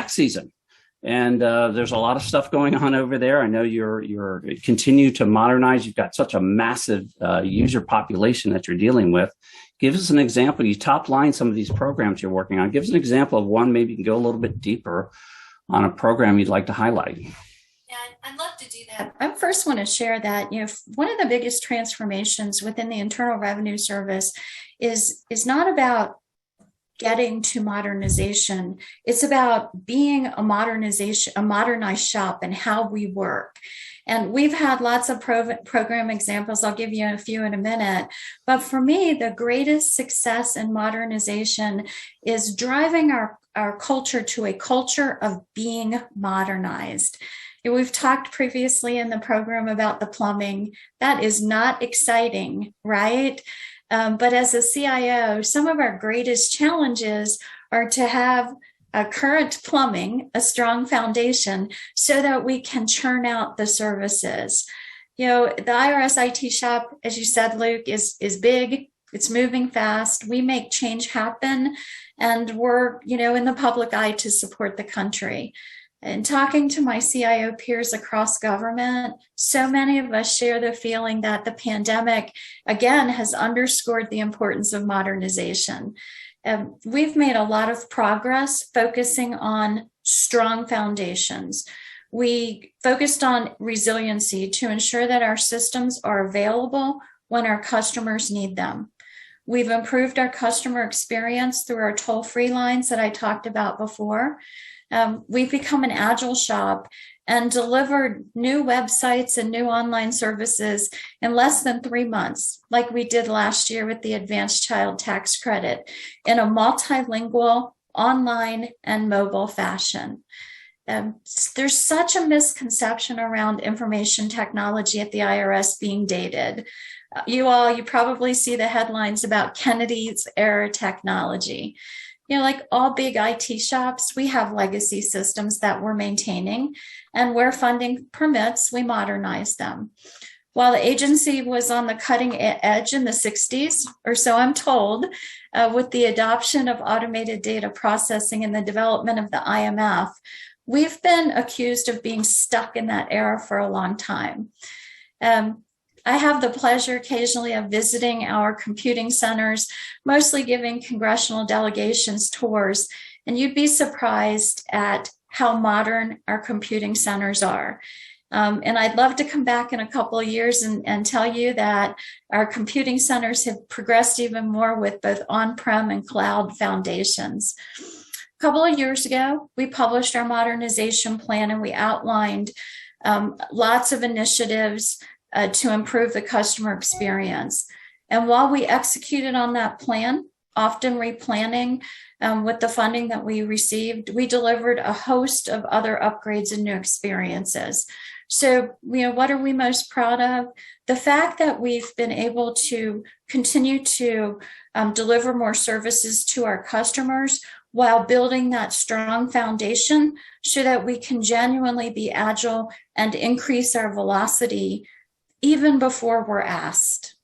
tax season. And there's a lot of stuff going on over there. I know you're continue to modernize. You've got such a massive user population that you're dealing with. Give us an example. You top line some of these programs you're working on. Give us an example of one. Maybe you can go a little bit deeper on a program you'd like to highlight. Yeah, I'd love to do that. I first want to share that, one of the biggest transformations within the Internal Revenue Service is not about getting to modernization. It's about being a modernized shop and how we work. And we've had lots of program examples. I'll give you a few in a minute. But for me, the greatest success in modernization is driving our culture to a culture of being modernized. We've talked previously in the program about the plumbing. That is not exciting, right? But as a CIO, some of our greatest challenges are to have a current plumbing, a strong foundation, so that we can churn out the services. The IRS IT shop, as you said, Luke, is big. It's moving fast. We make change happen, and we're, in the public eye to support the country. And talking to my CIO peers across government, so many of us share the feeling that the pandemic, again, has underscored the importance of modernization. We've made a lot of progress focusing on strong foundations. We focused on resiliency to ensure that our systems are available when our customers need them. We've improved our customer experience through our toll-free lines that I talked about before. We've become an agile shop and delivered new websites and new online services in less than 3 months, like we did last year with the Advanced Child Tax Credit, in a multilingual, online, and mobile fashion. There's such a misconception around information technology at the IRS being dated. You probably see the headlines about Kennedy's era technology. Like all big IT shops, we have legacy systems that we're maintaining, and where funding permits, we modernize them. While the agency was on the cutting edge in the 60s, or so I'm told, with the adoption of automated data processing and the development of the IMF, we've been accused of being stuck in that era for a long time. I have the pleasure occasionally of visiting our computing centers, mostly giving congressional delegations tours, and you'd be surprised at how modern our computing centers are. And I'd love to come back in a couple of years and tell you that our computing centers have progressed even more with both on-prem and cloud foundations. A couple of years ago, we published our modernization plan, and we outlined lots of initiatives to improve the customer experience. And while we executed on that plan, often replanning with the funding that we received, we delivered a host of other upgrades and new experiences. So, what are we most proud of? The fact that we've been able to continue to deliver more services to our customers while building that strong foundation so that we can genuinely be agile and increase our velocity even before we're asked.